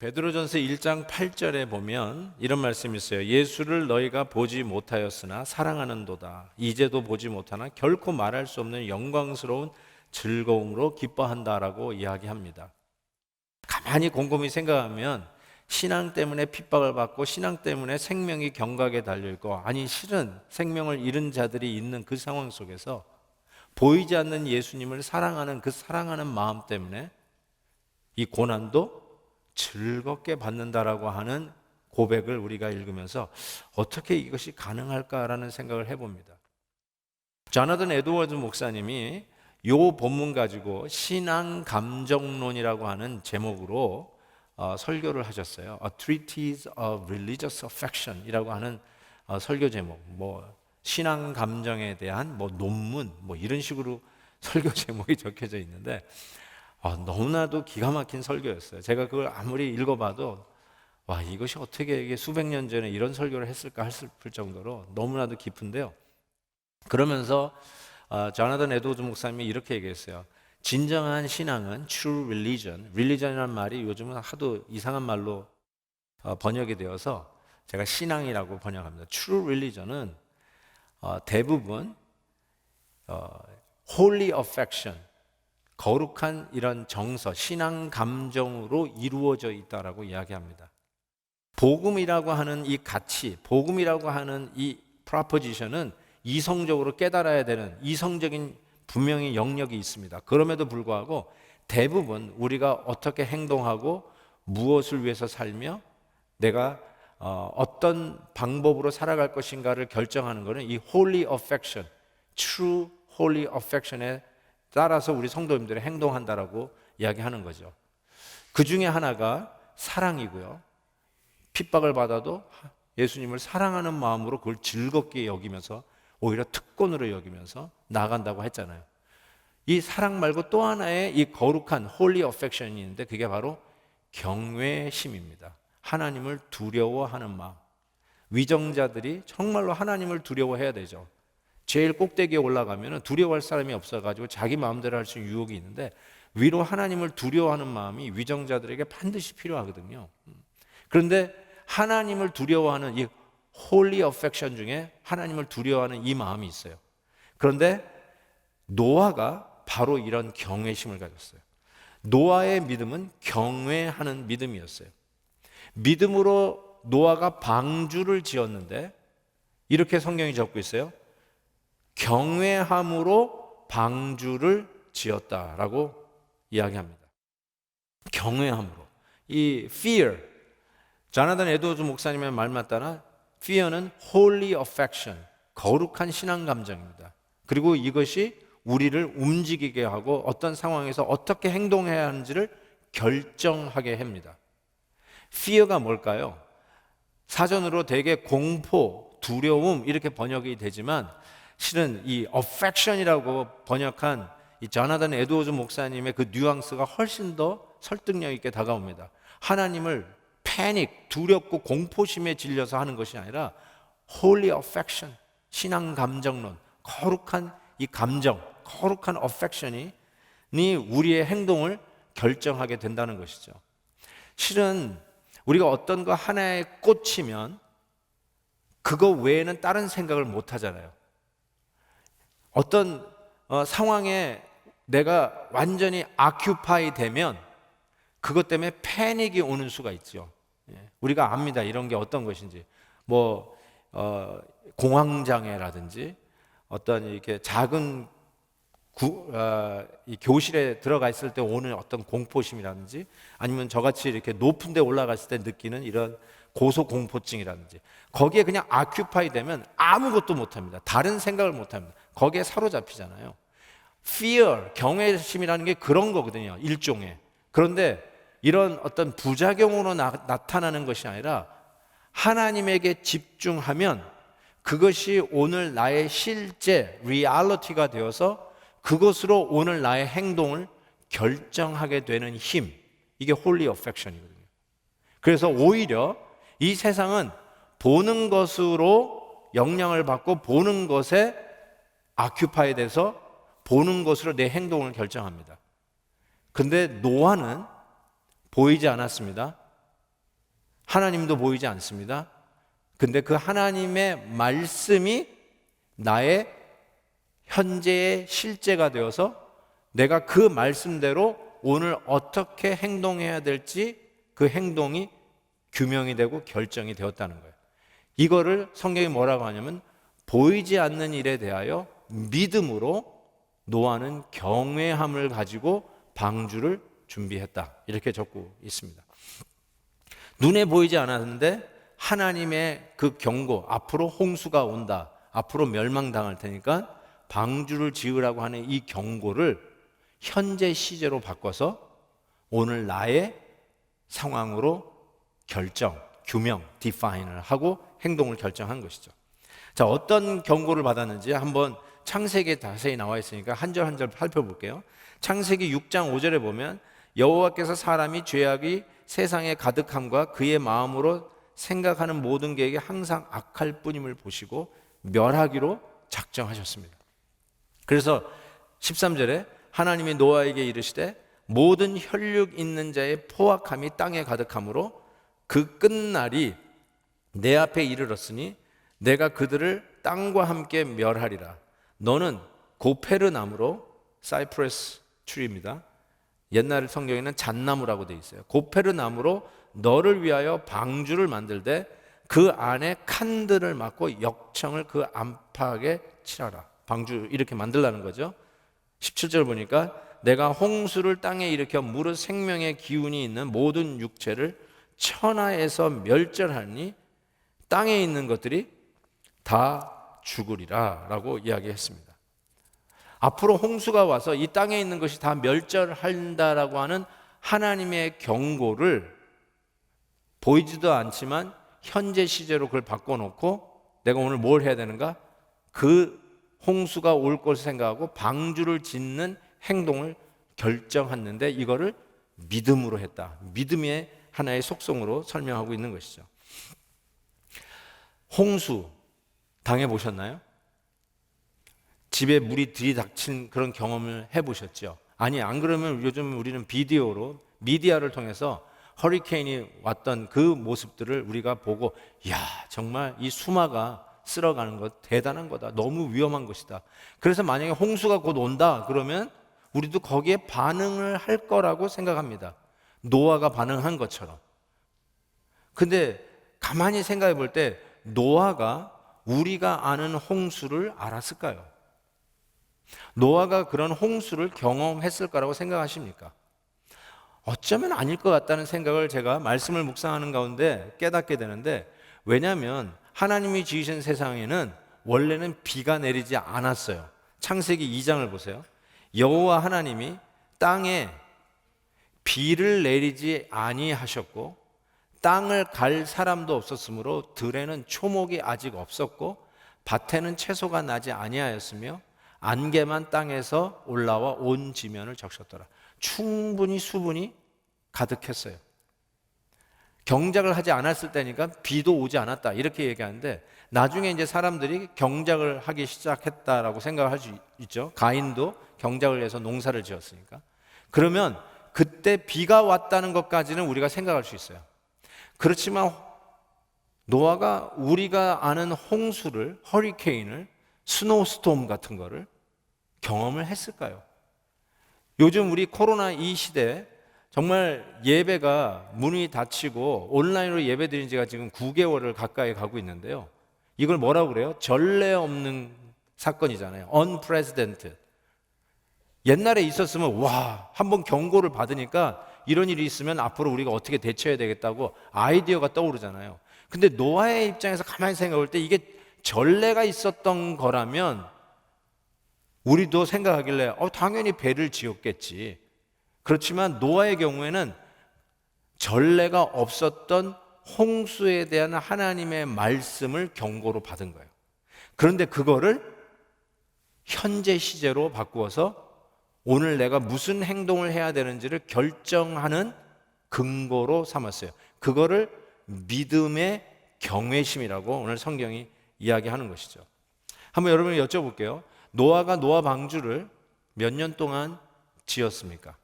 베드로전서 1장 8절에 보면 이런 말씀이 있어요. 예수를 너희가 보지 못하였으나 사랑하는도다. 이제도 보지 못하나 결코 말할 수 없는 영광스러운 즐거움으로 기뻐한다라고 이야기합니다. 가만히 곰곰이 생각하면 신앙 때문에 핍박을 받고 신앙 때문에 생명이 경각에 달려있고, 아니 실은 생명을 잃은 자들이 있는 그 상황 속에서 보이지 않는 예수님을 사랑하는 그 사랑하는 마음 때문에 이 고난도 즐겁게 받는다라고 하는 고백을 우리가 읽으면서 어떻게 이것이 가능할까라는 생각을 해봅니다. 조나단 에드워드 목사님이 이 본문 가지고 신앙 감정론이라고 하는 제목으로 설교를 하셨어요. A Treatise of Religious Affection 이라고 하는 설교 제목, 신앙 감정에 대한 논문 이런 식으로 설교 제목이 적혀져 있는데 너무나도 기가 막힌 설교였어요. 제가 그걸 아무리 읽어봐도 이것이 어떻게 이게 수백 년 전에 이런 설교를 했을까 싶을 정도로 너무나도 깊은데요. 그러면서 조나단 에드워드 목사님이 이렇게 얘기했어요. 진정한 신앙은 true religion, religion이라는 말이 요즘은 하도 이상한 말로 번역이 되어서 제가 신앙이라고 번역합니다. True religion은 대부분 holy affection, 거룩한 이런 정서, 신앙 감정으로 이루어져 있다라고 이야기합니다. 복음이라고 하는 이 가치, 복음이라고 하는 이 프로포지션은 이성적으로 깨달아야 되는 이성적인 분명히 영역이 있습니다. 그럼에도 불구하고 대부분 우리가 어떻게 행동하고 무엇을 위해서 살며 내가 어떤 방법으로 살아갈 것인가를 결정하는 것은 이 holy affection, true holy affection에 따라서 우리 성도님들이 행동한다라고 이야기하는 거죠. 그 중에 하나가 사랑이고요. 핍박을 받아도 예수님을 사랑하는 마음으로 그걸 즐겁게 여기면서 오히려 특권으로 여기면서 나아간다고 했잖아요. 이 사랑 말고 또 하나의 이 거룩한 holy affection이 있는데 그게 바로 경외심입니다. 하나님을 두려워하는 마음. 위정자들이 정말로 하나님을 두려워해야 되죠. 제일 꼭대기에 올라가면 두려워할 사람이 없어가지고 자기 마음대로 할 수 있는 유혹이 있는데 위로 하나님을 두려워하는 마음이 위정자들에게 반드시 필요하거든요. 그런데 하나님을 두려워하는 이 holy affection 중에 하나님을 두려워하는 이 마음이 있어요. 그런데 노아가 바로 이런 경외심을 가졌어요. 노아의 믿음은 경외하는 믿음이었어요. 믿음으로 노아가 방주를 지었는데 이렇게 성경이 적고 있어요. 경외함으로 방주를 지었다라고 이야기합니다. 경외함으로. 이 fear, 조나단 에드워드 목사님의 말만 따라 fear는 holy affection, 거룩한 신앙 감정입니다. 그리고 이것이 우리를 움직이게 하고 어떤 상황에서 어떻게 행동해야 하는지를 결정하게 합니다. fear가 뭘까요? 사전으로 대개 공포, 두려움 이렇게 번역이 되지만 실은 이 affection이라고 번역한 이 조나단 에드워드 목사님의 그 뉘앙스가 훨씬 더 설득력 있게 다가옵니다. 하나님을 패닉, 두렵고 공포심에 질려서 하는 것이 아니라 holy affection, 신앙 감정론, 거룩한 이 감정, 거룩한 affection이 우리의 행동을 결정하게 된다는 것이죠. 실은 우리가 어떤 거 하나에 꽂히면 그거 외에는 다른 생각을 못 하잖아요. 어떤 상황에 내가 완전히 아큐파이 되면 그것 때문에 패닉이 오는 수가 있죠. 우리가 압니다. 이런 게 어떤 것인지. 공황장애라든지 어떤 이렇게 작은 이 교실에 들어가 있을 때 오는 어떤 공포심이라든지 아니면 저같이 이렇게 높은 데 올라갔을 때 느끼는 이런 고소공포증이라든지 거기에 그냥 아큐파이 되면 아무것도 못합니다. 다른 생각을 못합니다. 거기에 사로잡히잖아요. fear, 경외심이라는 게 그런 거거든요. 일종의. 그런데 이런 어떤 부작용으로 나타나는 것이 아니라 하나님에게 집중하면 그것이 오늘 나의 실제 리얼리티가 되어서 그것으로 오늘 나의 행동을 결정하게 되는 힘, 이게 홀리 어펙션이거든요. 그래서 오히려 이 세상은 보는 것으로 영향을 받고 보는 것에 아큐파이 돼서 보는 것으로 내 행동을 결정합니다. 근데 노아는 보이지 않았습니다. 하나님도 보이지 않습니다. 근데 그 하나님의 말씀이 나의 현재의 실제가 되어서 내가 그 말씀대로 오늘 어떻게 행동해야 될지 그 행동이 규명이 되고 결정이 되었다는 거예요. 이거를 성경이 뭐라고 하냐면 보이지 않는 일에 대하여 믿음으로 노아는 경외함을 가지고 방주를 준비했다. 이렇게 적고 있습니다. 눈에 보이지 않았는데 하나님의 그 경고, 앞으로 홍수가 온다, 앞으로 멸망당할 테니까 방주를 지으라고 하는 이 경고를 현재 시제로 바꿔서 오늘 나의 상황으로 결정, 규명, 디파인을 하고 행동을 결정한 것이죠. 자, 어떤 경고를 받았는지 한번 창세기에 자세히 나와 있으니까 한 절 한 절 살펴볼게요. 창세기 6장 5절에 보면 여호와께서 사람이 죄악이 세상에 가득함과 그의 마음으로 생각하는 모든 계획이 항상 악할 뿐임을 보시고 멸하기로 작정하셨습니다. 그래서 13절에 하나님이 노아에게 이르시되 모든 혈육 있는 자의 포악함이 땅에 가득함으로 그 끝날이 내 앞에 이르렀으니 내가 그들을 땅과 함께 멸하리라. 너는 고페르 나무로, 사이프러스 트리입니다. 옛날 성경에는 잣나무라고 되어 있어요. 고페르 나무로 너를 위하여 방주를 만들되 그 안에 칸들을 막고 역청을 그 안팎에 칠하라. 방주 이렇게 만들라는 거죠. 17절 보니까 내가 홍수를 땅에 일으켜 무릇 생명의 기운이 있는 모든 육체를 천하에서 멸절하니 땅에 있는 것들이 다 죽으리라 라고 이야기했습니다. 앞으로 홍수가 와서 이 땅에 있는 것이 다 멸절한다라고 하는 하나님의 경고를 보이지도 않지만 현재 시제로 그걸 바꿔놓고 내가 오늘 뭘 해야 되는가? 그 홍수가 올 것을 생각하고 방주를 짓는 행동을 결정했는데 이거를 믿음으로 했다. 믿음의 하나의 속성으로 설명하고 있는 것이죠. 홍수 당해보셨나요? 집에 물이 들이닥친 그런 경험을 해보셨죠? 아니, 안 그러면 요즘 우리는 비디오로 미디어를 통해서 허리케인이 왔던 그 모습들을 우리가 보고 이야, 정말 이 수마가 쓸어가는 것 대단한 거다. 너무 위험한 것이다. 그래서 만약에 홍수가 곧 온다 그러면 우리도 거기에 반응을 할 거라고 생각합니다. 노아가 반응한 것처럼. 근데 가만히 생각해 볼 때 노아가 우리가 아는 홍수를 알았을까요? 노아가 그런 홍수를 경험했을 거라고 생각하십니까? 어쩌면 아닐 것 같다는 생각을 제가 말씀을 묵상하는 가운데 깨닫게 되는데, 왜냐하면 하나님이 지으신 세상에는 원래는 비가 내리지 않았어요. 창세기 2장을 보세요. 여호와 하나님이 땅에 비를 내리지 아니하셨고 땅을 갈 사람도 없었으므로 들에는 초목이 아직 없었고 밭에는 채소가 나지 아니하였으며 안개만 땅에서 올라와 온 지면을 적셨더라. 충분히 수분이 가득했어요. 경작을 하지 않았을 때니까 비도 오지 않았다 이렇게 얘기하는데, 나중에 이제 사람들이 경작을 하기 시작했다라고 생각을 할 수 있죠. 가인도 경작을 해서 농사를 지었으니까. 그러면 그때 비가 왔다는 것까지는 우리가 생각할 수 있어요. 그렇지만 노아가 우리가 아는 홍수를, 허리케인을, 스노우스톰 같은 거를 경험을 했을까요? 요즘 우리 코로나 이 시대에 정말 예배가 문이 닫히고 온라인으로 예배 드린 지가 지금 9개월을 가까이 가고 있는데요. 이걸 뭐라고 그래요? 전례 없는 사건이잖아요. unprecedented. 옛날에 있었으면 와, 한번 경고를 받으니까 이런 일이 있으면 앞으로 우리가 어떻게 대처해야 되겠다고 아이디어가 떠오르잖아요. 근데 노아의 입장에서 가만히 생각할 때 이게 전례가 있었던 거라면 우리도 생각하길래 당연히 배를 지었겠지. 그렇지만 노아의 경우에는 전례가 없었던 홍수에 대한 하나님의 말씀을 경고로 받은 거예요. 그런데 그거를 현재 시제로 바꾸어서 오늘 내가 무슨 행동을 해야 되는지를 결정하는 근거로 삼았어요. 그거를 믿음의 경외심이라고 오늘 성경이 이야기하는 것이죠. 한번 여러분이 여쭤볼게요. 노아가 노아 방주를 몇 년 동안 지었습니까?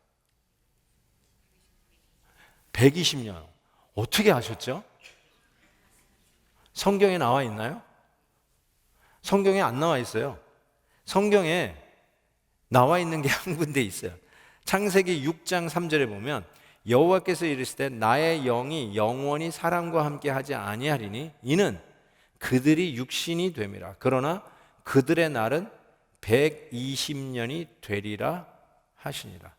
120년. 어떻게 아셨죠? 성경에 나와 있나요? 성경에 안 나와 있어요. 성경에 나와 있는 게 한 군데 있어요. 창세기 6장 3절에 보면 여호와께서 이르시되 나의 영이 영원히 사람과 함께 하지 아니하리니 이는 그들이 육신이 됨이라. 그러나 그들의 날은 120년이 되리라 하시니라.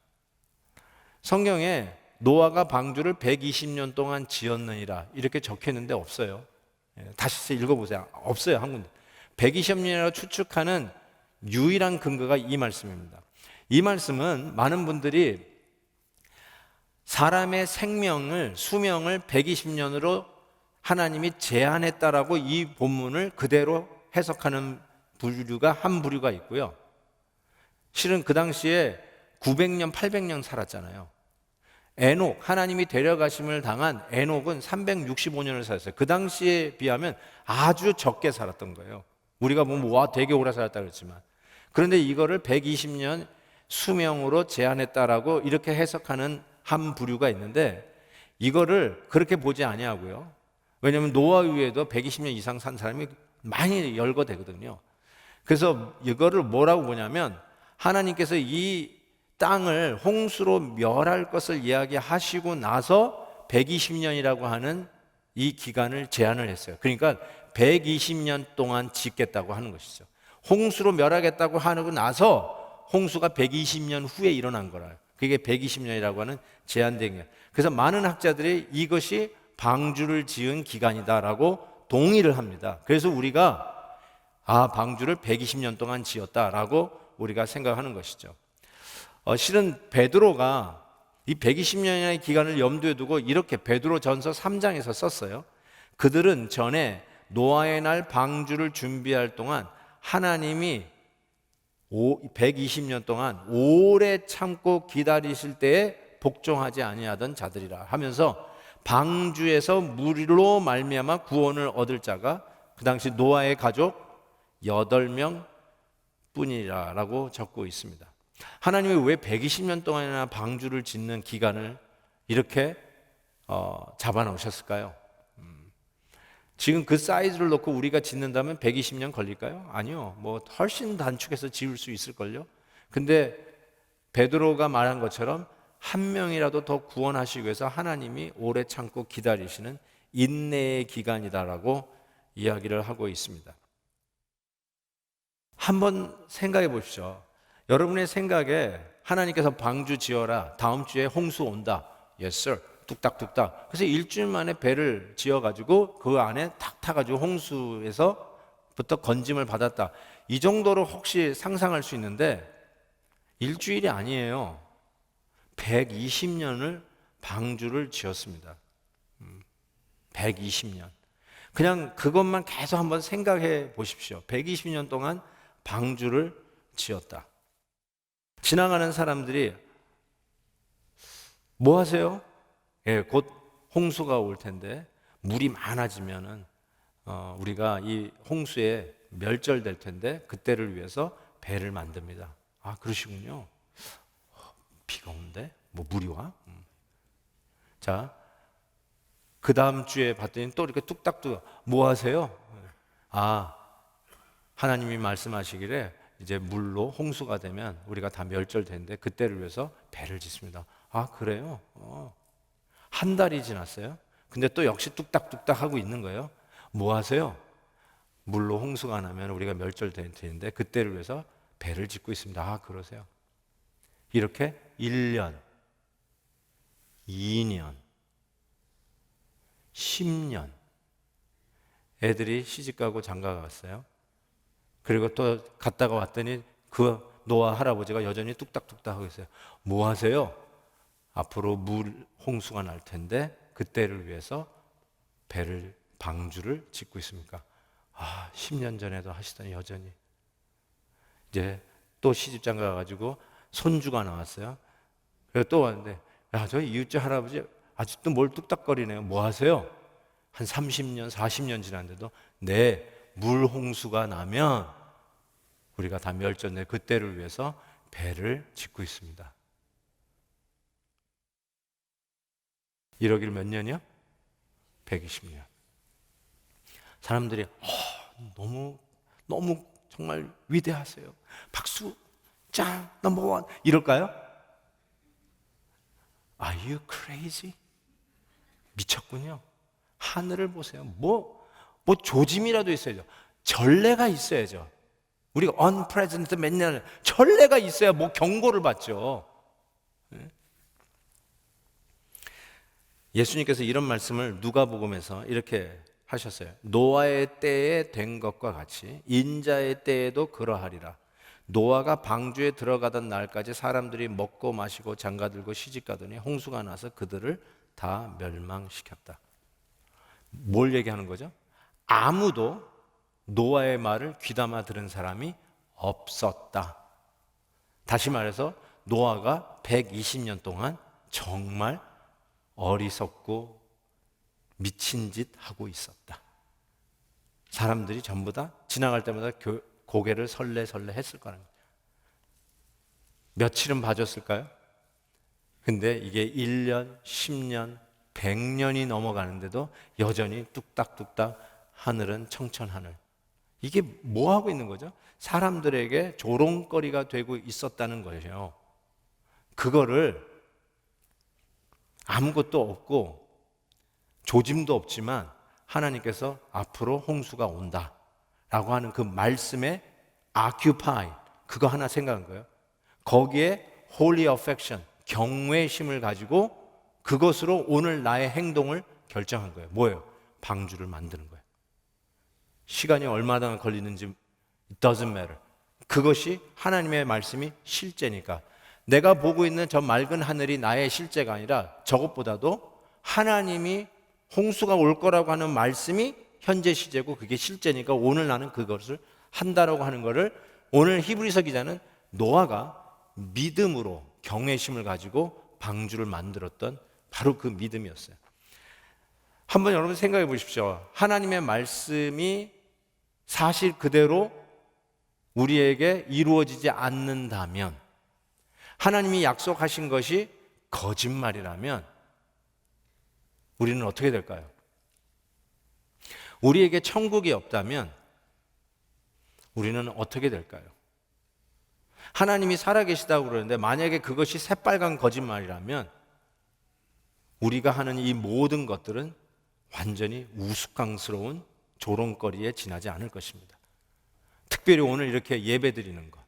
성경에 노아가 방주를 120년 동안 지었느니라 이렇게 적혀있는데 없어요. 다시 읽어보세요. 없어요, 한 군데. 120년이라고 추측하는 유일한 근거가 이 말씀입니다. 이 말씀은 많은 분들이 사람의 수명을 120년으로 하나님이 제한했다라고 이 본문을 그대로 해석하는 한 부류가 있고요. 실은 그 당시에 900년, 800년 살았잖아요. 에녹, 하나님이 데려가심을 당한 에녹은 365년을 살았어요. 그 당시에 비하면 아주 적게 살았던 거예요. 우리가 보면 와 되게 오래 살았다 그랬지만, 그런데 이거를 120년 수명으로 제한했다라고 이렇게 해석하는 한 부류가 있는데, 이거를 그렇게 보지 아니하고요. 왜냐하면 노아 이후에도 120년 이상 산 사람이 많이 열거되거든요. 그래서 이거를 뭐라고 보냐면, 하나님께서 이 땅을 홍수로 멸할 것을 이야기하시고 나서 120년이라고 하는 이 기간을 제한을 했어요. 그러니까 120년 동안 짓겠다고 하는 것이죠. 홍수로 멸하겠다고 하고 나서 홍수가 120년 후에 일어난 거라요. 그게 120년이라고 하는 제한된 거예요. 그래서 많은 학자들이 이것이 방주를 지은 기간이다라고 동의를 합니다. 그래서 우리가 방주를 120년 동안 지었다라고 우리가 생각하는 것이죠. 실은 베드로가 이 120년의 기간을 염두에 두고 이렇게 베드로전서 3장에서 썼어요. 그들은 전에 노아의 날 방주를 준비할 동안 하나님이 120년 동안 오래 참고 기다리실 때에 복종하지 아니하던 자들이라 하면서 방주에서 물로 말미암아 구원을 얻을 자가 그 당시 노아의 가족 8명 뿐이라고 적고 있습니다. 하나님이 왜 120년 동안이나 방주를 짓는 기간을 이렇게 잡아놓으셨을까요? 지금 그 사이즈를 놓고 우리가 짓는다면 120년 걸릴까요? 아니요. 뭐 훨씬 단축해서 지을 수 있을걸요. 근데 베드로가 말한 것처럼 한 명이라도 더 구원하시기 위해서 하나님이 오래 참고 기다리시는 인내의 기간이다라고 이야기를 하고 있습니다. 한번 생각해 보십시오. 여러분의 생각에 하나님께서 방주 지어라, 다음 주에 홍수 온다. Yes sir. 뚝딱뚝딱. 그래서 일주일 만에 배를 지어가지고 그 안에 탁 타가지고 홍수에서부터 건짐을 받았다. 이 정도로 혹시 상상할 수 있는데 일주일이 아니에요. 120년을 방주를 지었습니다. 120년. 그냥 그것만 계속 한번 생각해 보십시오. 120년 동안 방주를 지었다. 지나가는 사람들이 뭐 하세요? 곧 홍수가 올 텐데 물이 많아지면은 우리가 이 홍수에 멸절될 텐데 그때를 위해서 배를 만듭니다. 그러시군요. 비가 오는데 뭐 물이 와? 자, 그 다음 주에 봤더니 또 이렇게 뚝딱뚝 뭐 하세요? 하나님이 말씀하시기를 이제 물로 홍수가 되면 우리가 다 멸절되는데 그때를 위해서 배를 짓습니다. 그래요? 한 달이 지났어요. 근데 또 역시 뚝딱뚝딱 하고 있는 거예요. 뭐 하세요? 물로 홍수가 나면 우리가 멸절될 텐데 그때를 위해서 배를 짓고 있습니다. 그러세요. 이렇게 1년, 2년, 10년 애들이 시집가고 장가 갔어요. 그리고 또 갔다가 왔더니 그 노아 할아버지가 여전히 뚝딱뚝딱 하고 있어요. 뭐 하세요? 앞으로 물 홍수가 날 텐데 그때를 위해서 방주를 짓고 있습니까? 10년 전에도 하시더니 여전히. 이제 또 시집장가 가가지고 손주가 나왔어요. 그래서 또 왔는데 저희 이웃집 할아버지 아직도 뭘 뚝딱거리네요. 뭐 하세요? 한 30년, 40년 지났는데도 물 홍수가 나면 우리가 다 멸절될 그때를 위해서 배를 짓고 있습니다. 이러길 몇 년이요? 120년. 사람들이 너무 정말 위대하세요. 박수, 짱, 넘버원 이럴까요? Are you crazy? 미쳤군요. 하늘을 보세요. 뭐 조짐이라도 있어야죠. 전례가 있어야죠. 우리가 unpresent 맨날 전례가 있어야 뭐 경고를 받죠. 예수님께서 이런 말씀을 누가복음에서 이렇게 하셨어요. 노아의 때에 된 것과 같이 인자의 때에도 그러하리라. 노아가 방주에 들어가던 날까지 사람들이 먹고 마시고 장가들고 시집가더니 홍수가 나서 그들을 다 멸망시켰다. 뭘 얘기하는 거죠? 아무도 노아의 말을 귀담아 들은 사람이 없었다. 다시 말해서 노아가 120년 동안 정말 어리석고 미친 짓 하고 있었다. 사람들이 전부 다 지나갈 때마다 고개를 설레설레 했을 거라는 거예요. 며칠은 봐줬을까요? 근데 이게 1년, 10년, 100년이 넘어가는데도 여전히 뚝딱뚝딱 하늘은 청천하늘. 이게 뭐 하고 있는 거죠? 사람들에게 조롱거리가 되고 있었다는 거예요. 그거를 아무것도 없고 조짐도 없지만 하나님께서 앞으로 홍수가 온다 라고 하는 그 말씀에 occupy, 그거 하나 생각한 거예요. 거기에 holy affection, 경외심을 가지고 그것으로 오늘 나의 행동을 결정한 거예요. 뭐예요? 방주를 만드는 거예요. 시간이 얼마나 걸리는지 it doesn't matter. 그것이 하나님의 말씀이 실제니까. 내가 보고 있는 저 맑은 하늘이 나의 실제가 아니라 저것보다도 하나님이 홍수가 올 거라고 하는 말씀이 현재 시제고 그게 실제니까 오늘 나는 그것을 한다라고 하는 것을 오늘 히브리서 기자는 노아가 믿음으로 경외심을 가지고 방주를 만들었던 바로 그 믿음이었어요. 한번 여러분 생각해 보십시오. 하나님의 말씀이 사실 그대로 우리에게 이루어지지 않는다면, 하나님이 약속하신 것이 거짓말이라면 우리는 어떻게 될까요? 우리에게 천국이 없다면 우리는 어떻게 될까요? 하나님이 살아계시다고 그러는데 만약에 그것이 새빨간 거짓말이라면 우리가 하는 이 모든 것들은 완전히 우스꽝스러운 조롱거리에 지나지 않을 것입니다. 특별히 오늘 이렇게 예배드리는 것,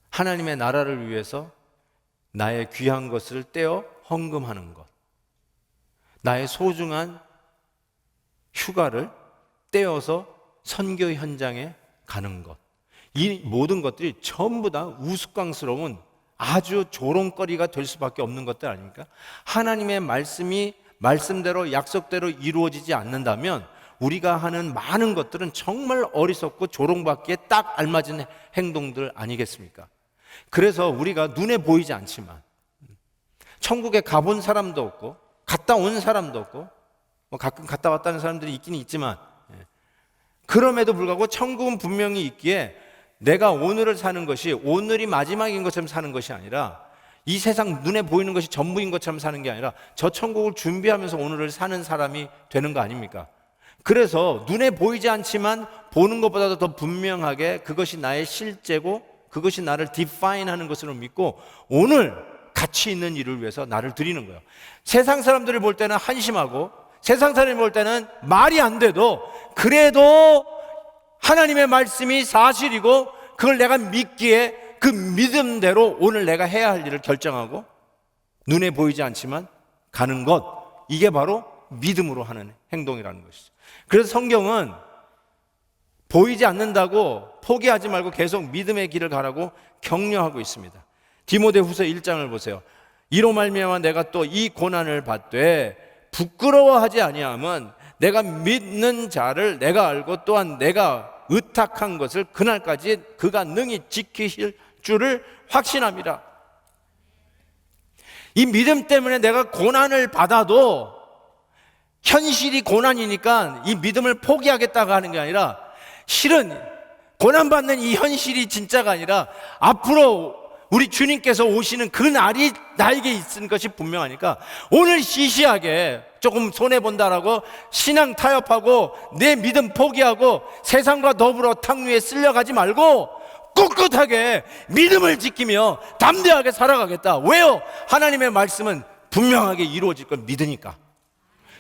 하나님의 나라를 위해서 나의 귀한 것을 떼어 헌금하는 것, 나의 소중한 휴가를 떼어서 선교 현장에 가는 것, 이 모든 것들이 전부 다 우스꽝스러운 아주 조롱거리가 될 수밖에 없는 것들 아닙니까? 하나님의 말씀이 말씀대로 약속대로 이루어지지 않는다면 우리가 하는 많은 것들은 정말 어리석고 조롱받기에 딱 알맞은 행동들 아니겠습니까? 그래서 우리가 눈에 보이지 않지만, 천국에 가본 사람도 없고 갔다 온 사람도 없고 뭐 가끔 갔다 왔다는 사람들이 있기는 있지만, 그럼에도 불구하고 천국은 분명히 있기에 내가 오늘을 사는 것이 오늘이 마지막인 것처럼 사는 것이 아니라, 이 세상 눈에 보이는 것이 전부인 것처럼 사는 게 아니라 저 천국을 준비하면서 오늘을 사는 사람이 되는 거 아닙니까? 그래서 눈에 보이지 않지만 보는 것보다도 더 분명하게 그것이 나의 실제고 그것이 나를 디파인하는 것으로 믿고 오늘 가치 있는 일을 위해서 나를 드리는 거예요. 세상 사람들이 볼 때는 한심하고 세상 사람이 볼 때는 말이 안 돼도, 그래도 하나님의 말씀이 사실이고 그걸 내가 믿기에 그 믿음대로 오늘 내가 해야 할 일을 결정하고 눈에 보이지 않지만 가는 것, 이게 바로 믿음으로 하는 행동이라는 것이죠. 그래서 성경은 보이지 않는다고 포기하지 말고 계속 믿음의 길을 가라고 격려하고 있습니다. 디모데후서 1장을 보세요. 이로 말미암아 내가 또 이 고난을 받되 부끄러워하지 아니하면 내가 믿는 자를 내가 알고 또한 내가 의탁한 것을 그날까지 그가 능히 지키실 줄을 확신합니다. 이 믿음 때문에 내가 고난을 받아도 현실이 고난이니까 이 믿음을 포기하겠다고 하는 게 아니라, 실은 고난받는 이 현실이 진짜가 아니라 앞으로 우리 주님께서 오시는 그 날이 나에게 있는 것이 분명하니까 오늘 시시하게 조금 손해본다라고 신앙 타협하고 내 믿음 포기하고 세상과 더불어 탕류에 쓸려가지 말고 꿋꿋하게 믿음을 지키며 담대하게 살아가겠다. 왜요? 하나님의 말씀은 분명하게 이루어질 걸 믿으니까.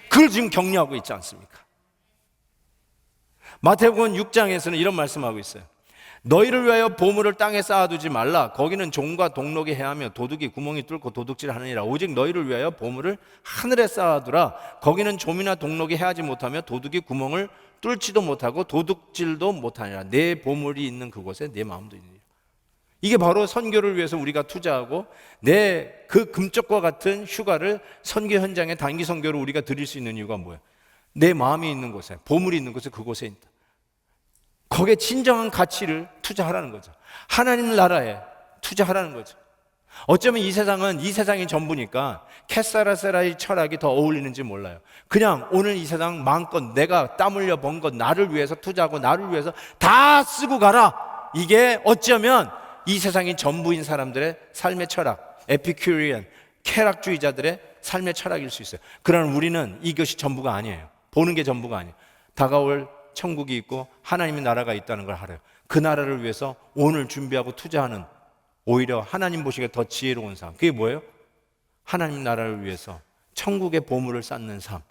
그걸 지금 격려하고 있지 않습니까? 마태복음 6장에서는 이런 말씀하고 있어요. 너희를 위하여 보물을 땅에 쌓아두지 말라. 거기는 종과 동록이 해하며 도둑이 구멍이 뚫고 도둑질하느니라. 오직 너희를 위하여 보물을 하늘에 쌓아두라. 거기는 좀이나 동록이 해하지 못하며 도둑이 구멍을 뚫지도 못하고 도둑질도 못하니라. 내 보물이 있는 그곳에 내 마음도 있느니라. 이게 바로 선교를 위해서 우리가 투자하고 내 그 금쪽과 같은 휴가를 선교 현장에 단기 선교로 우리가 드릴 수 있는 이유가 뭐예요? 내 마음이 있는 곳에, 보물이 있는 곳에, 그곳에 있다. 거기에 진정한 가치를 투자하라는 거죠. 하나님 나라에 투자하라는 거죠. 어쩌면 이 세상은 이 세상이 전부니까 캐사라세라의 철학이 더 어울리는지 몰라요. 그냥 오늘 이 세상 마음껏 내가 땀 흘려 번 것 나를 위해서 투자하고 나를 위해서 다 쓰고 가라. 이게 어쩌면 이 세상이 전부인 사람들의 삶의 철학, 에피큐리언, 쾌락주의자들의 삶의 철학일 수 있어요. 그러나 우리는 이것이 전부가 아니에요. 보는 게 전부가 아니에요. 다가올 천국이 있고 하나님의 나라가 있다는 걸 알아요. 그 나라를 위해서 오늘 준비하고 투자하는, 오히려 하나님 보시기에 더 지혜로운 삶. 그게 뭐예요? 하나님 나라를 위해서 천국의 보물을 쌓는 삶.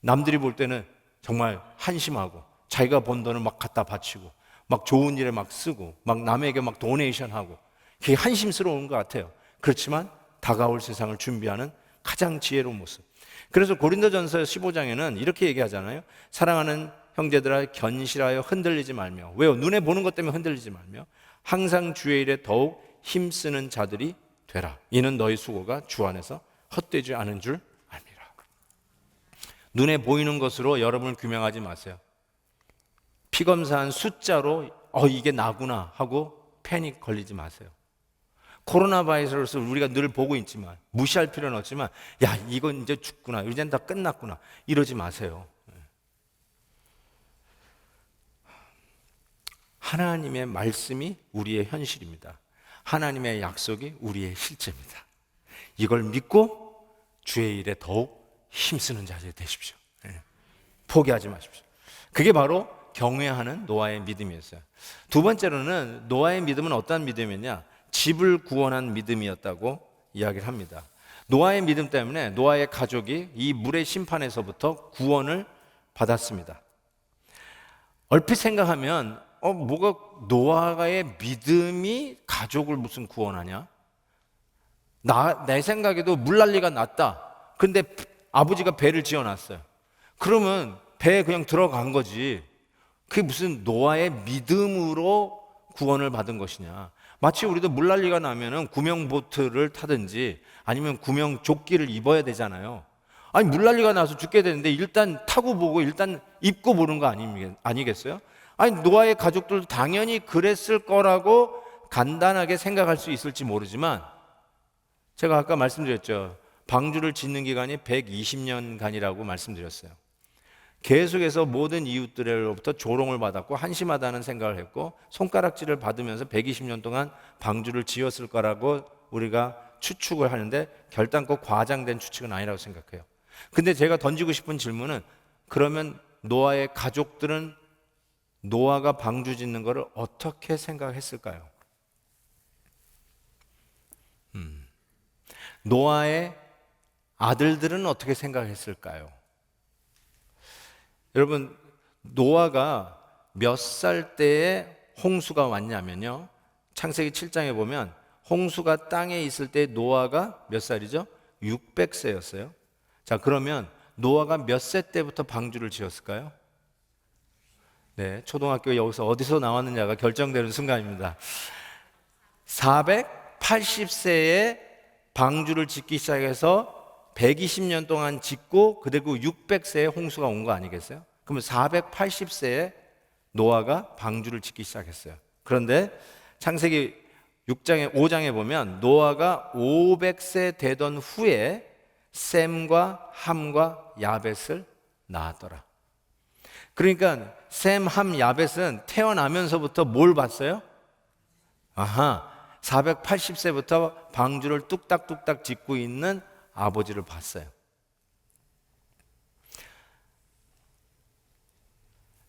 남들이 볼 때는 정말 한심하고 자기가 번 돈을 막 갖다 바치고 막 좋은 일에 막 쓰고 막 남에게 막 도네이션하고, 그게 한심스러운 것 같아요. 그렇지만 다가올 세상을 준비하는 가장 지혜로운 모습. 그래서 고린도전서 15장에는 이렇게 얘기하잖아요. 사랑하는 형제들아, 견실하여 흔들리지 말며. 왜요? 눈에 보는 것 때문에 흔들리지 말며 항상 주의 일에 더욱 힘쓰는 자들이 되라. 이는 너희 수고가 주 안에서 헛되지 않은 줄 압니다. 눈에 보이는 것으로 여러분을 규명하지 마세요. 피검사한 숫자로 이게 나구나 하고 패닉 걸리지 마세요. 코로나 바이러스를 우리가 늘 보고 있지만 무시할 필요는 없지만, 야, 이건 이제 죽구나, 이젠 다 끝났구나, 이러지 마세요. 하나님의 말씀이 우리의 현실입니다. 하나님의 약속이 우리의 실제입니다. 이걸 믿고 주의 일에 더욱 힘쓰는 자들이 되십시오. 포기하지 마십시오. 그게 바로 경외하는 노아의 믿음이었어요. 두 번째로는 노아의 믿음은 어떤 믿음이었냐? 집을 구원한 믿음이었다고 이야기를 합니다. 노아의 믿음 때문에 노아의 가족이 이 물의 심판에서부터 구원을 받았습니다. 얼핏 생각하면 뭐가 노아의 믿음이 가족을 무슨 구원하냐? 내 생각에도 물난리가 났다. 근데 아버지가 배를 지어놨어요. 그러면 배에 그냥 들어간 거지. 그게 무슨 노아의 믿음으로 구원을 받은 것이냐? 마치 우리도 물난리가 나면은 구명보트를 타든지 아니면 구명조끼를 입어야 되잖아요. 아니, 물난리가 나서 죽게 되는데 일단 타고 보고 일단 입고 보는 거 아니겠어요? 아니, 노아의 가족들도 당연히 그랬을 거라고 간단하게 생각할 수 있을지 모르지만, 제가 아까 말씀드렸죠. 방주를 짓는 기간이 120년간이라고 말씀드렸어요. 계속해서 모든 이웃들로부터 조롱을 받았고 한심하다는 생각을 했고 손가락질을 받으면서 120년 동안 방주를 지었을 거라고 우리가 추측을 하는데, 결단코 과장된 추측은 아니라고 생각해요. 근데 제가 던지고 싶은 질문은, 그러면 노아의 가족들은 노아가 방주 짓는 것을 어떻게 생각했을까요? 노아의 아들들은 어떻게 생각했을까요? 여러분, 노아가 몇 살 때에 홍수가 왔냐면요, 창세기 7장에 보면 홍수가 땅에 있을 때 노아가 몇 살이죠? 600세였어요. 자, 그러면 노아가 몇 세 때부터 방주를 지었을까요? 네, 초등학교 여기서 어디서 나왔느냐가 결정되는 순간입니다. 480세에 방주를 짓기 시작해서 120년 동안 짓고, 그리고 600세에 홍수가 온 거 아니겠어요? 그러면 480세에 노아가 방주를 짓기 시작했어요. 그런데 창세기 5장에 보면 노아가 500세 되던 후에 셈과 함과 야벳을 낳았더라. 그러니까 셈, 함, 야벳은 태어나면서부터 뭘 봤어요? 480세부터 방주를 뚝딱뚝딱 짓고 있는 아버지를 봤어요.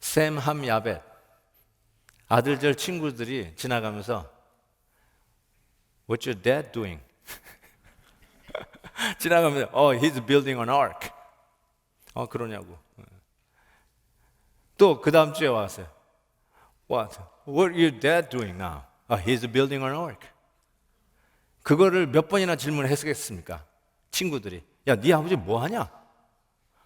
샘 함 야벳 아들들 친구들이 지나가면서 What's your dad doing? 지나가면서 he's building an ark. 그러냐고. 또 그 다음 주에 왔어요. What are your dad doing now? He's building an ark. 그거를 몇 번이나 질문을 했겠습니까? 친구들이. 야, 네 아버지 뭐 하냐?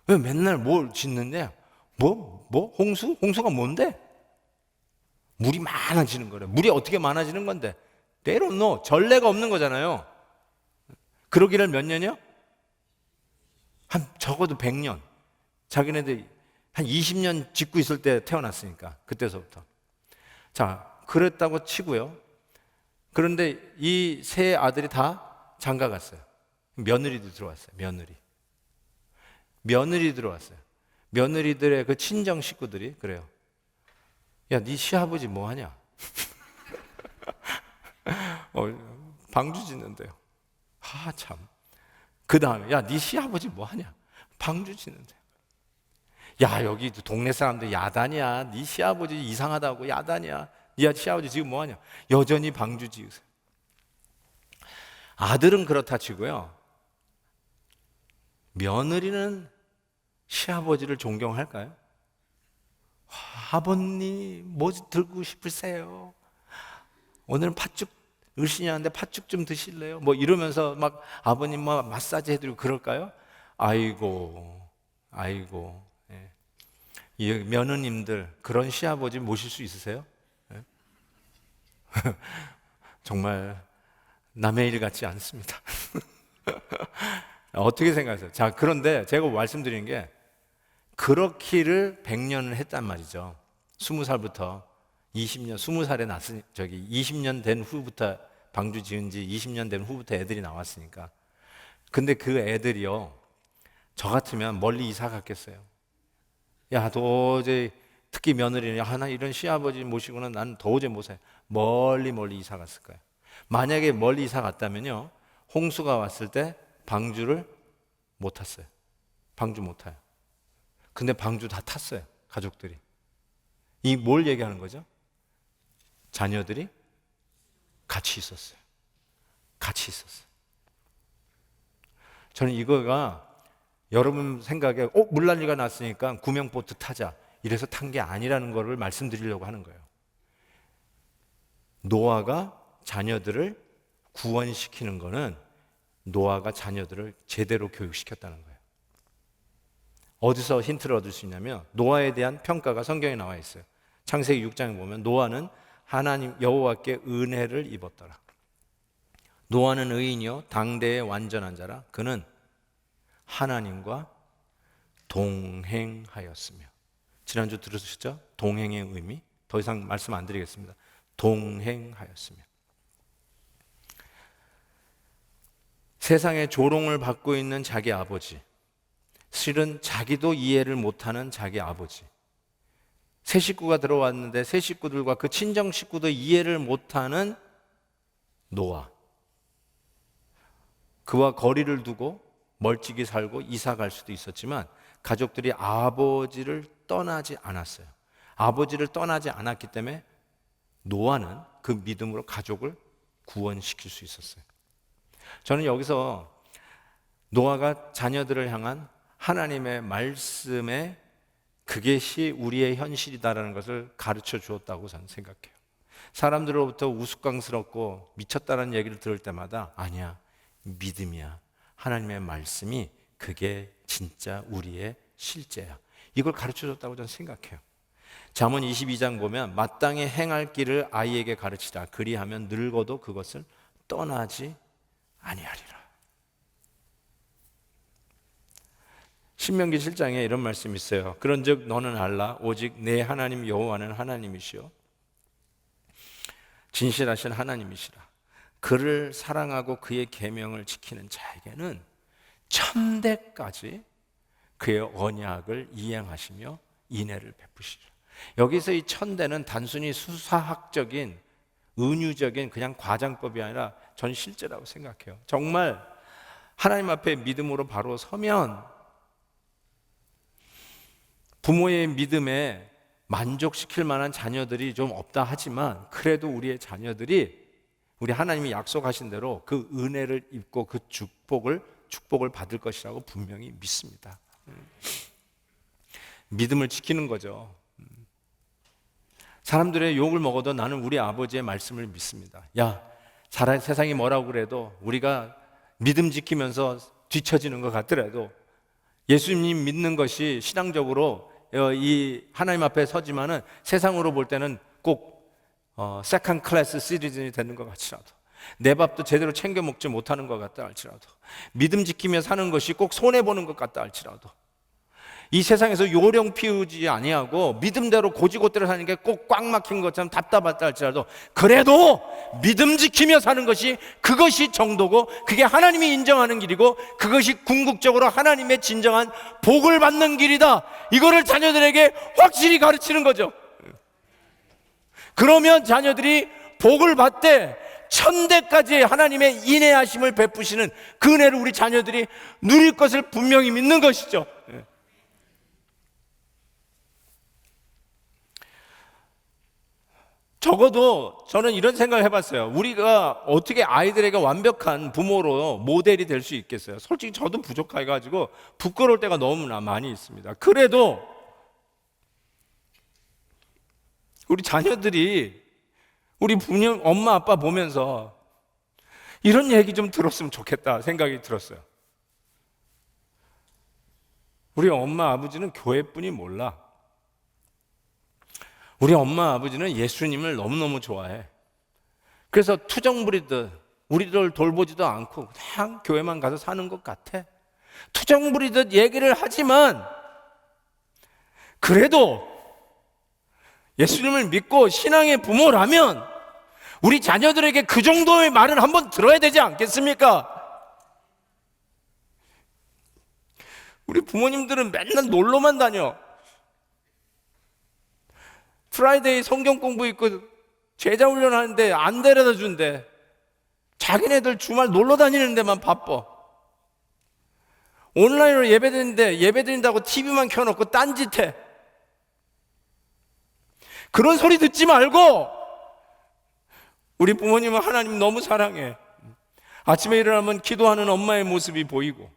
왜 맨날 뭘 짓는데? 홍수? 홍수가 뭔데? 물이 많아지는 거래. 물이 어떻게 많아지는 건데? They don't know. 전례가 없는 거잖아요. 그러기를 몇 년이요? 한 적어도 100년. 자기네들 한 20년 짓고 있을 때 태어났으니까 그때서부터. 자, 그랬다고 치고요. 그런데 이 세 아들이 다 장가 갔어요. 며느리도 들어왔어요. 며느리 들어왔어요. 며느리들의 그 친정 식구들이 그래요. 야, 네 시아버지 뭐 하냐? 방주 짓는데요. 참. 그 다음에 야, 네 시아버지 뭐 하냐? 방주 짓는데요. 야, 여기 동네 사람들 야단이야. 네 시아버지 이상하다고 야단이야. 네 시아버지 지금 뭐 하냐? 여전히 방주 지으세요. 아들은 그렇다 치고요. 며느리는 시아버지를 존경할까요? 아버님 뭐 들고 싶으세요? 오늘은 팥죽 을신이 하는데 팥죽 좀 드실래요? 뭐 이러면서 막 아버님 뭐 마사지 해드리고 그럴까요? 아이고. 예. 이 며느님들 그런 시아버지 모실 수 있으세요? 예? 정말 남의 일 같지 않습니다. 어떻게 생각하세요? 자, 그런데 제가 말씀드린 게 그렇기를 100년을 했단 말이죠. 20살부터 20년, 20살에 났으니 20년 된 후부터 방주 지은 지 20년 된 후부터 애들이 나왔으니까. 근데 그 애들이요, 저 같으면 멀리 이사 갔겠어요. 야, 도저히 특히 며느리는 하나 이런 시아버지 모시고는 난 도저히 못 살아요. 멀리 이사 갔을 거예요. 만약에 멀리 이사 갔다면요, 홍수가 왔을 때 방주를 못 탔어요. 방주 못 타요. 근데 방주 다 탔어요. 가족들이. 이 뭘 얘기하는 거죠? 자녀들이 같이 있었어요. 저는 이거가 여러분 생각에 물난리가 났으니까 구명보트 타자 이래서 탄 게 아니라는 거를 말씀드리려고 하는 거예요. 노아가 자녀들을 구원시키는 거는 노아가 자녀들을 제대로 교육시켰다는 거예요. 어디서 힌트를 얻을 수 있냐면 노아에 대한 평가가 성경에 나와 있어요. 창세기 6장에 보면 노아는 하나님 여호와께 은혜를 입었더라. 노아는 의인이요 당대의 완전한 자라. 그는 하나님과 동행하였으며. 지난주 들으셨죠? 동행의 의미. 더 이상 말씀 안 드리겠습니다. 동행하였으며. 세상에 조롱을 받고 있는 자기 아버지, 실은 자기도 이해를 못하는 자기 아버지, 새 식구가 들어왔는데 새 식구들과 그 친정 식구도 이해를 못하는 노아, 그와 거리를 두고 멀찍이 살고 이사 갈 수도 있었지만 가족들이 아버지를 떠나지 않았어요. 아버지를 떠나지 않았기 때문에 노아는 그 믿음으로 가족을 구원시킬 수 있었어요. 저는 여기서 노아가 자녀들을 향한 하나님의 말씀에 그것이 우리의 현실이다라는 것을 가르쳐 주었다고 저는 생각해요. 사람들로부터 우스꽝스럽고 미쳤다는 얘기를 들을 때마다 아니야, 믿음이야. 하나님의 말씀이 그게 진짜 우리의 실제야. 이걸 가르쳐 줬다고 저는 생각해요. 잠언 22장 보면 마땅히 행할 길을 아이에게 가르치라. 그리하면 늙어도 그것을 떠나지 아니하리라. 신명기 7장에 이런 말씀이 있어요. 그런즉 너는 알라 오직 내 하나님 여호와는 하나님이시요 진실하신 하나님이시라. 그를 사랑하고 그의 계명을 지키는 자에게는 천대까지 그의 언약을 이행하시며 인애를 베푸시리라. 여기서 이 천대는 단순히 수사학적인 은유적인 그냥 과장법이 아니라 전 실제라고 생각해요. 정말 하나님 앞에 믿음으로 바로 서면 부모의 믿음에 만족시킬 만한 자녀들이 좀 없다 하지만 그래도 우리의 자녀들이 우리 하나님이 약속하신 대로 그 은혜를 입고 그 축복을 받을 것이라고 분명히 믿습니다. 믿음을 지키는 거죠. 사람들의 욕을 먹어도 나는 우리 아버지의 말씀을 믿습니다. 야, 세상이 뭐라고 그래도 우리가 믿음 지키면서 뒤처지는 것 같더라도 예수님 믿는 것이 신앙적으로 이 하나님 앞에 서지만은 세상으로 볼 때는 꼭 세컨드 클래스 시리즌이 되는 것 같지라도 내 밥도 제대로 챙겨 먹지 못하는 것 같다 할지라도 믿음 지키며 사는 것이 꼭 손해보는 것 같다 할지라도 이 세상에서 요령 피우지 아니하고 믿음대로 고지고대로 사는 게 꼭 꽉 막힌 것처럼 답답하다 할지라도 그래도 믿음 지키며 사는 것이 그것이 정도고 그게 하나님이 인정하는 길이고 그것이 궁극적으로 하나님의 진정한 복을 받는 길이다. 이거를 자녀들에게 확실히 가르치는 거죠. 그러면 자녀들이 복을 받되 천대까지 하나님의 인내하심을 베푸시는 그 은혜를 우리 자녀들이 누릴 것을 분명히 믿는 것이죠. 적어도 저는 이런 생각을 해봤어요. 우리가 어떻게 아이들에게 완벽한 부모로 모델이 될 수 있겠어요? 솔직히 저도 부족해가지고 부끄러울 때가 너무나 많이 있습니다. 그래도 우리 자녀들이 우리 부모, 엄마, 아빠 보면서 이런 얘기 좀 들었으면 좋겠다 생각이 들었어요. 우리 엄마, 아버지는 교회뿐이 몰라. 우리 엄마, 아버지는 예수님을 너무너무 좋아해. 그래서 투정 부리듯 우리를 돌보지도 않고 그냥 교회만 가서 사는 것 같아. 투정 부리듯 얘기를 하지만 그래도 예수님을 믿고 신앙의 부모라면 우리 자녀들에게 그 정도의 말을 한번 들어야 되지 않겠습니까? 우리 부모님들은 맨날 놀러만 다녀. 프라이데이 성경 공부 있고 제자 훈련하는데 안 데려다 준대. 자기네들 주말 놀러 다니는 데만 바빠. 온라인으로 예배드리는데 예배드린다고 TV만 켜놓고 딴짓해. 그런 소리 듣지 말고 우리 부모님은 하나님 너무 사랑해. 아침에 일어나면 기도하는 엄마의 모습이 보이고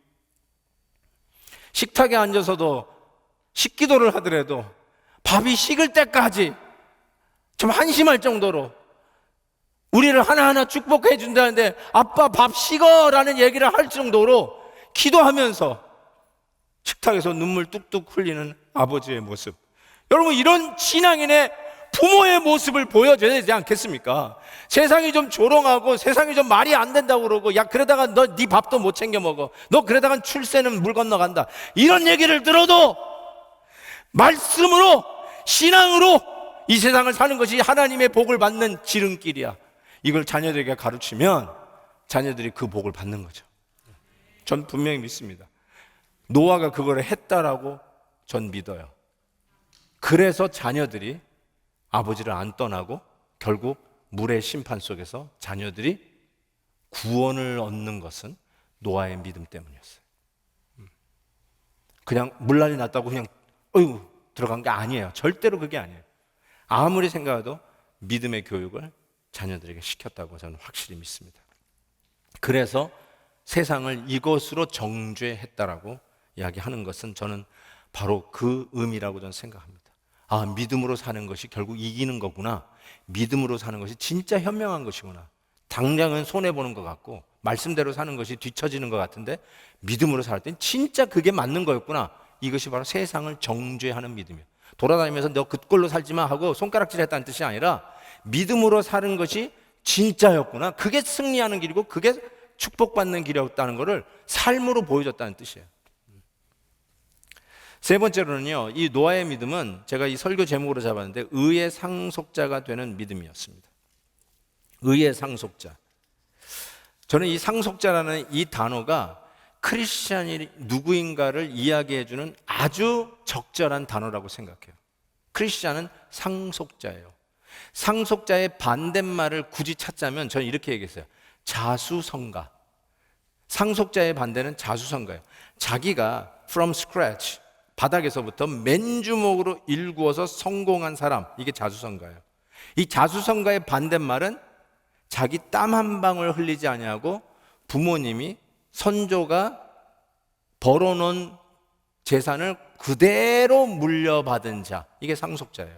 식탁에 앉아서도 식기도를 하더라도 밥이 식을 때까지 좀 한심할 정도로 우리를 하나하나 축복해 준다는데 아빠 밥 식어라는 얘기를 할 정도로 기도하면서 식탁에서 눈물 뚝뚝 흘리는 아버지의 모습. 여러분, 이런 신앙인의 부모의 모습을 보여줘야 되지 않겠습니까? 세상이 좀 조롱하고 세상이 좀 말이 안 된다고 그러고 야 그러다가 너 네 밥도 못 챙겨 먹어. 너 그러다가 출세는 물 건너간다. 이런 얘기를 들어도 말씀으로 신앙으로 이 세상을 사는 것이 하나님의 복을 받는 지름길이야. 이걸 자녀들에게 가르치면 자녀들이 그 복을 받는 거죠. 전 분명히 믿습니다. 노아가 그걸 했다라고 전 믿어요. 그래서 자녀들이 아버지를 안 떠나고 결국 물의 심판 속에서 자녀들이 구원을 얻는 것은 노아의 믿음 때문이었어요. 그냥 물난리 났다고 그냥 들어간 게 아니에요. 절대로 그게 아니에요. 아무리 생각해도 믿음의 교육을 자녀들에게 시켰다고 저는 확실히 믿습니다. 그래서 세상을 이것으로 정죄했다라고 이야기하는 것은 저는 바로 그 의미라고 저는 생각합니다. 아, 믿음으로 사는 것이 결국 이기는 거구나. 믿음으로 사는 것이 진짜 현명한 것이구나. 당장은 손해보는 것 같고 말씀대로 사는 것이 뒤처지는 것 같은데 믿음으로 살 땐 진짜 그게 맞는 거였구나. 이것이 바로 세상을 정죄하는 믿음이에요. 돌아다니면서 너 그꼴로 살지 마 하고 손가락질 했다는 뜻이 아니라 믿음으로 사는 것이 진짜였구나. 그게 승리하는 길이고 그게 축복받는 길이었다는 것을 삶으로 보여줬다는 뜻이에요. 세 번째로는요, 이 노아의 믿음은 제가 이 설교 제목으로 잡았는데 의의 상속자가 되는 믿음이었습니다. 의의 상속자. 저는 이 상속자라는 이 단어가 크리스찬이 누구인가를 이야기해주는 아주 적절한 단어라고 생각해요. 크리스찬은 상속자예요. 상속자의 반대말을 굳이 찾자면 저는 이렇게 얘기했어요. 자수성가. 상속자의 반대는 자수성가예요. 자기가 from scratch, 바닥에서부터 맨주먹으로 일구어서 성공한 사람, 이게 자수성가예요. 이 자수성가의 반대말은 자기 땀 한 방울 흘리지 아니하고 부모님이 선조가 벌어놓은 재산을 그대로 물려받은 자, 이게 상속자예요.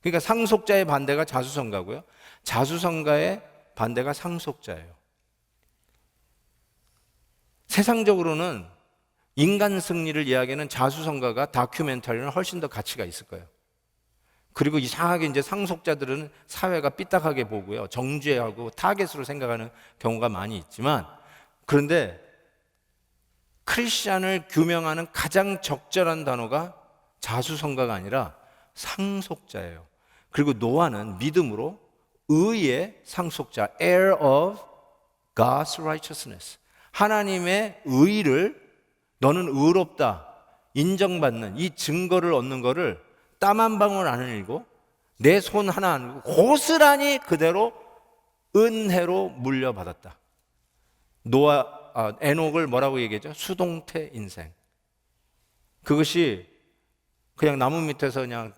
그러니까 상속자의 반대가 자수성가고요, 자수성가의 반대가 상속자예요. 세상적으로는 인간 승리를 이야기하는 자수성가가 다큐멘터리는 훨씬 더 가치가 있을 거예요. 그리고 이상하게 이제 상속자들은 사회가 삐딱하게 보고요, 정죄하고 타겟으로 생각하는 경우가 많이 있지만, 그런데 크리스찬을 규명하는 가장 적절한 단어가 자수성가가 아니라 상속자예요. 그리고 노아는 믿음으로 의의 상속자, heir of God's righteousness, 하나님의 의를, 너는 의롭다 인정받는 이 증거를 얻는 거를 땀 한 방울 안 흘리고 내 손 하나 안 흘리고 고스란히 그대로 은혜로 물려받았다. 에녹을 뭐라고 얘기했죠? 수동태 인생. 그것이 그냥 나무 밑에서 그냥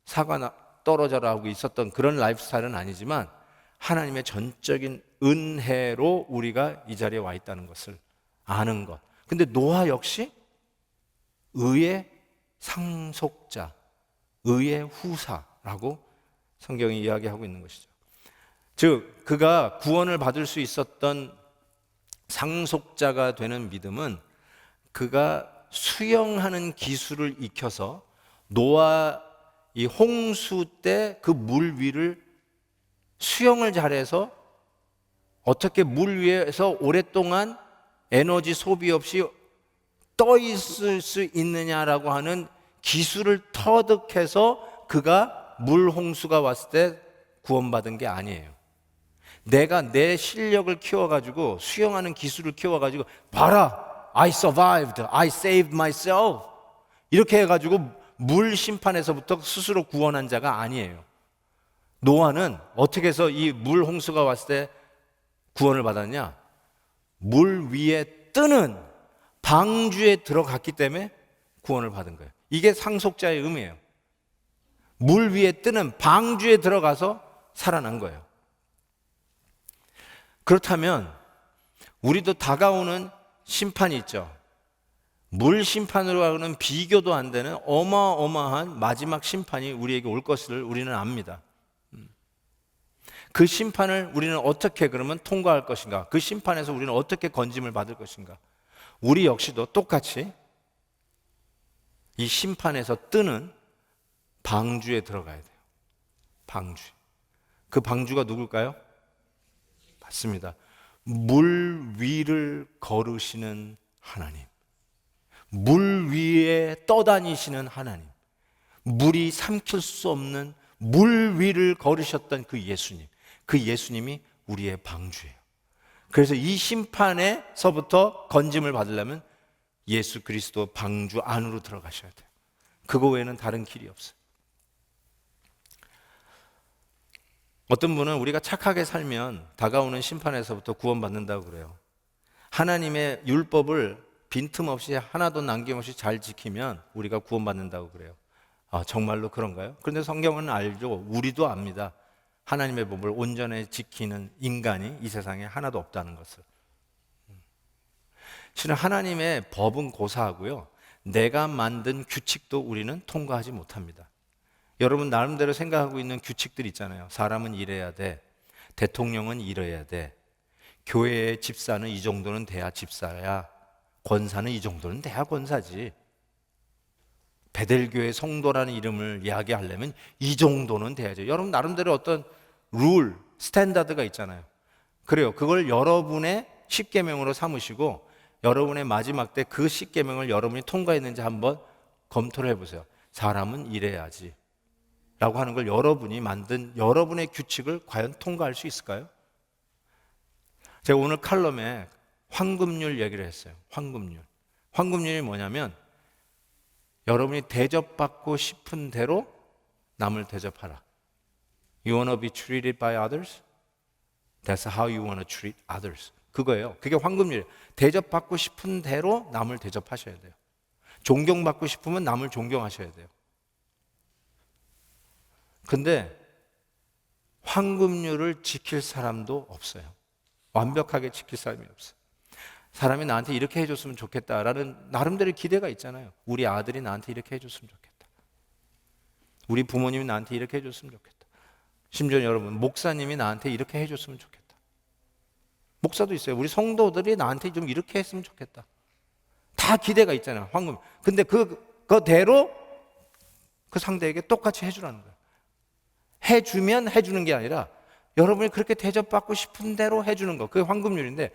사과 떨어져라 하고 있었던 그런 라이프 스타일은 아니지만 하나님의 전적인 은혜로 우리가 이 자리에 와 있다는 것을 아는 것. 근데 노아 역시 의의 상속자, 의의 후사라고 성경이 이야기하고 있는 것이죠. 즉, 그가 구원을 받을 수 있었던 상속자가 되는 믿음은 그가 수영하는 기술을 익혀서 노아 이 홍수 때 그 물 위를 수영을 잘해서 어떻게 물 위에서 오랫동안 에너지 소비 없이 떠 있을 수 있느냐라고 하는 기술을 터득해서 그가 물 홍수가 왔을 때 구원받은 게 아니에요. 내가 내 실력을 키워가지고 수영하는 기술을 키워가지고 봐라, I survived, I saved myself 이렇게 해가지고 물 심판에서부터 스스로 구원한 자가 아니에요. 노아는 어떻게 해서 이 물 홍수가 왔을 때 구원을 받았냐? 물 위에 뜨는 방주에 들어갔기 때문에 구원을 받은 거예요. 이게 상속자의 의미예요. 물 위에 뜨는 방주에 들어가서 살아난 거예요. 그렇다면 우리도 다가오는 심판이 있죠. 물 심판으로 하고는 비교도 안 되는 어마어마한 마지막 심판이 우리에게 올 것을 우리는 압니다. 그 심판을 우리는 어떻게 그러면 통과할 것인가? 그 심판에서 우리는 어떻게 건짐을 받을 것인가? 우리 역시도 똑같이 이 심판에서 뜨는 방주에 들어가야 돼요. 방주. 그 방주가 누굴까요? 맞습니다. 물 위를 걸으시는 하나님. 물 위에 떠다니시는 하나님. 물이 삼킬 수 없는 물 위를 걸으셨던 그 예수님. 그 예수님이 우리의 방주예요. 그래서 이 심판에서부터 건짐을 받으려면 예수 그리스도 방주 안으로 들어가셔야 돼요. 그거 외에는 다른 길이 없어요. 어떤 분은 우리가 착하게 살면 다가오는 심판에서부터 구원받는다고 그래요. 하나님의 율법을 빈틈없이 하나도 남김없이 잘 지키면 우리가 구원받는다고 그래요. 아, 정말로 그런가요? 그런데 성경은 알죠. 우리도 압니다. 하나님의 법을 온전히 지키는 인간이 이 세상에 하나도 없다는 것을. 실은 하나님의 법은 고사하고요, 내가 만든 규칙도 우리는 통과하지 못합니다. 여러분 나름대로 생각하고 있는 규칙들 있잖아요. 사람은 이래야 돼, 대통령은 이래야 돼, 교회의 집사는 이 정도는 돼야 집사야, 권사는 이 정도는 돼야 권사지, 베델교회 성도라는 이름을 이야기하려면 이 정도는 돼야죠. 여러분 나름대로 어떤 룰, 스탠다드가 있잖아요. 그래요. 그걸 여러분의 십계명으로 삼으시고 여러분의 마지막 때 그 십계명을 여러분이 통과했는지 한번 검토를 해보세요. 사람은 이래야지 라고 하는 걸 여러분이 만든 여러분의 규칙을 과연 통과할 수 있을까요? 제가 오늘 칼럼에 황금률 얘기를 했어요. 황금률. 황금률이 뭐냐면 여러분이 대접받고 싶은 대로 남을 대접하라. You want to be treated by others? That's how you want to treat others. 그거예요. 그게 황금률이에요. 대접받고 싶은 대로 남을 대접하셔야 돼요. 존경받고 싶으면 남을 존경하셔야 돼요. 근데 황금률을 지킬 사람도 없어요. 완벽하게 지킬 사람이 없어요. 사람이 나한테 이렇게 해줬으면 좋겠다라는 나름대로의 기대가 있잖아요. 우리 아들이 나한테 이렇게 해줬으면 좋겠다. 우리 부모님이 나한테 이렇게 해줬으면 좋겠다. 심지어 여러분, 목사님이 나한테 이렇게 해줬으면 좋겠다. 목사도 있어요. 우리 성도들이 나한테 좀 이렇게 했으면 좋겠다. 다 기대가 있잖아요. 황금. 근데 그대로 그 상대에게 똑같이 해주라는 거예요. 해주면 해주는 게 아니라 여러분이 그렇게 대접받고 싶은 대로 해주는 거. 그게 황금률인데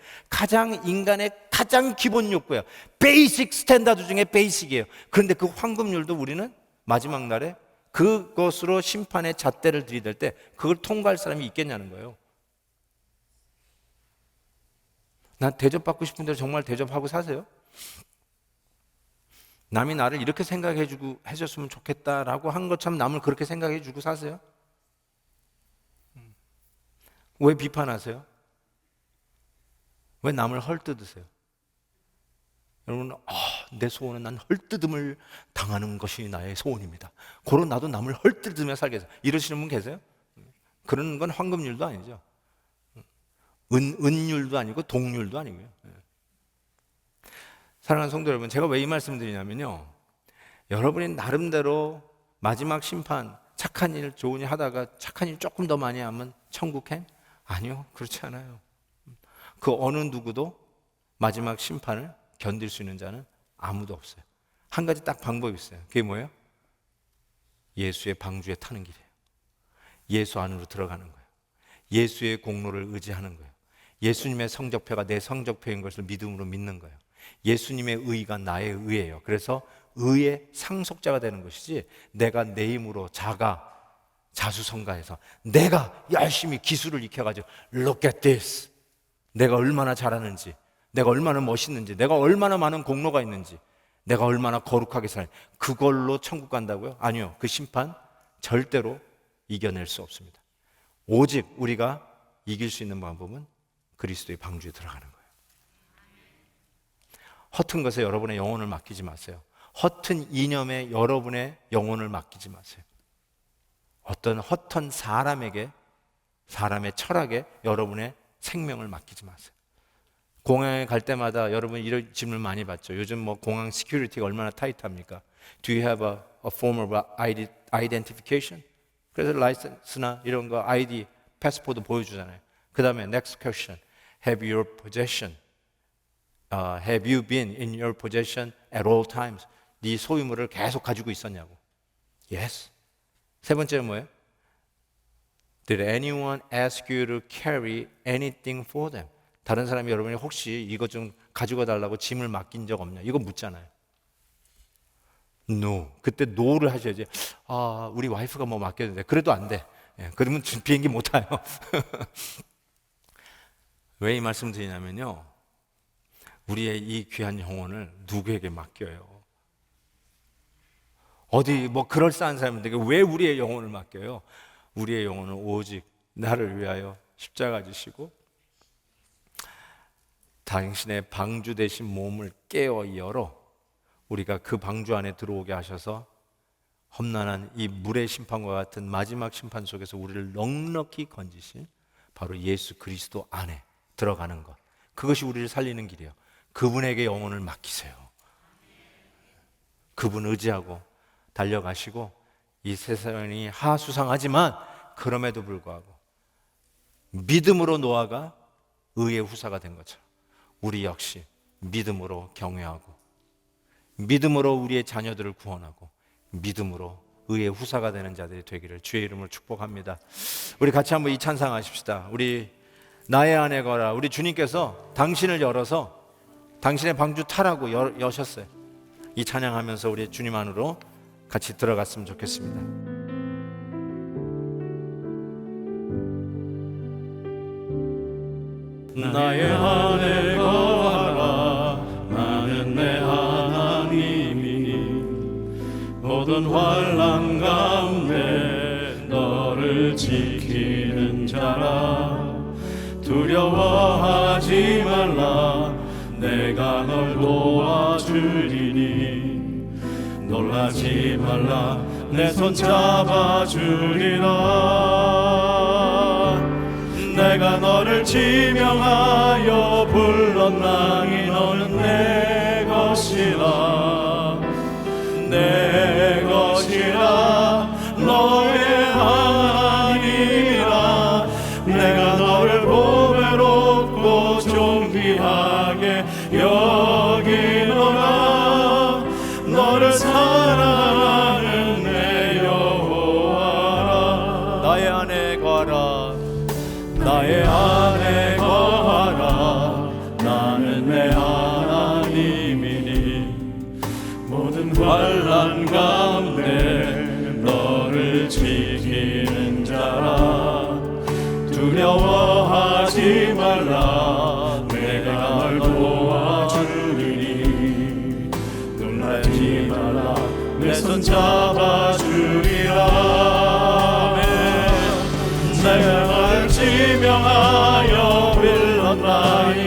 인간의 가장 기본 욕구예요. 베이직 스탠다드 중에 베이직이에요. 그런데 그 황금률도 우리는 마지막 날에 그것으로 심판의 잣대를 들이댈 때 그걸 통과할 사람이 있겠냐는 거예요. 난 대접받고 싶은 대로 정말 대접하고 사세요? 남이 나를 이렇게 생각해주고 해줬으면 좋겠다라고 한 것처럼 남을 그렇게 생각해주고 사세요? 왜 비판하세요? 왜 남을 헐뜯으세요? 여러분, 내 소원은 난 헐뜯음을 당하는 것이 나의 소원입니다. 그런 나도 남을 헐뜯으며 살겠어요. 이러시는 분 계세요? 그런 건 황금률도 아니죠. 은율도 아니고 동률도 아니고요. 사랑하는 성도 여러분, 제가 왜 이 말씀을 드리냐면요, 여러분이 나름대로 마지막 심판, 착한 일, 좋은 일 하다가 착한 일 조금 더 많이 하면 천국행? 아니요, 그렇지 않아요. 그 어느 누구도 마지막 심판을 견딜 수 있는 자는 아무도 없어요. 한 가지 딱 방법이 있어요. 그게 뭐예요? 예수의 방주에 타는 길이에요. 예수 안으로 들어가는 거예요. 예수의 공로를 의지하는 거예요. 예수님의 성적표가 내 성적표인 것을 믿음으로 믿는 거예요. 예수님의 의가 나의 의예요. 그래서 의의 상속자가 되는 것이지, 내가 내 힘으로 자수성가해서 내가 열심히 기술을 익혀가지고 Look at this, 내가 얼마나 잘하는지, 내가 얼마나 멋있는지, 내가 얼마나 많은 공로가 있는지, 내가 얼마나 거룩하게 살는지, 그걸로 천국 간다고요? 아니요. 그 심판 절대로 이겨낼 수 없습니다. 오직 우리가 이길 수 있는 방법은 그리스도의 방주에 들어가는 거예요. 허튼 것에 여러분의 영혼을 맡기지 마세요. 허튼 이념에 여러분의 영혼을 맡기지 마세요. 어떤 허튼 사람에게, 사람의 철학에 여러분의 생명을 맡기지 마세요. 공항에 갈 때마다 여러분 이런 질문 많이 받죠. 요즘 뭐 공항 시큐리티가 얼마나 타이트합니까? Do you have a form of identification? 그래서 라이센스나 이런 거 아이디, 패스포드 보여주잖아요. 그 다음에 next question, have you been in your possession at all times? 네 소유물을 계속 가지고 있었냐고. Yes. 세 번째는 뭐예요? Did anyone ask you to carry anything for them? 다른 사람이 여러분이 혹시 이것 좀 가지고 달라고 짐을 맡긴 적 없냐? 이거 묻잖아요. No. 그때 no를 하셔야지. 우리 와이프가 뭐 맡겼는데 그래도 안 돼. 그러면 비행기 못 타요. 왜 이 말씀 드리냐면요, 우리의 이 귀한 영혼을 누구에게 맡겨요? 어디 뭐 그럴싸한 사람인데 왜 우리의 영혼을 맡겨요? 우리의 영혼은 오직 나를 위하여 십자가 지시고 당신의 방주 되신 몸을 깨어 열어 우리가 그 방주 안에 들어오게 하셔서 험난한 이 물의 심판과 같은 마지막 심판 속에서 우리를 넉넉히 건지신 바로 예수 그리스도 안에 들어가는 것, 그것이 우리를 살리는 길이에요. 그분에게 영혼을 맡기세요. 그분 의지하고 달려가시고, 이 세상이 하수상하지만 그럼에도 불구하고 믿음으로 노아가 의의 후사가 된 것처럼 우리 역시 믿음으로 경외하고 믿음으로 우리의 자녀들을 구원하고 믿음으로 의의 후사가 되는 자들이 되기를 주의 이름으로 축복합니다. 우리 같이 한번 이 찬상하십시다. 우리 나의 아내 거라, 우리 주님께서 당신을 열어서 당신의 방주 타라고 여셨어요. 이 찬양하면서 우리 주님 안으로 같이 들어갔으면 좋겠습니다. 나의 안에 거하라, 나는 내 하나님이니 모든 환난 가운데 너를 지키는 자라. 두려워하지 말라. 내가 널 도와주리니. 놀라지 말라. 내 손 잡아주리라. 내가 너를 지명하여 불렀나니 너는 내 것이라. 내 것이라. 너의 하나님이라. 내가 너를 보배롭고 존귀하게 여기노라. 너를 사랑하는 내 여호와라. 나의 안에 거하라. 나의 안에 거하라. 나는 내 하나님이니. 모든 환난 가운데 너를 지키는 자라. 두려워하지 말라. 내가 널 도와주리니. 놀라지 말라. 내 손 잡아주리라. 내가 널 지명하여 불렀나니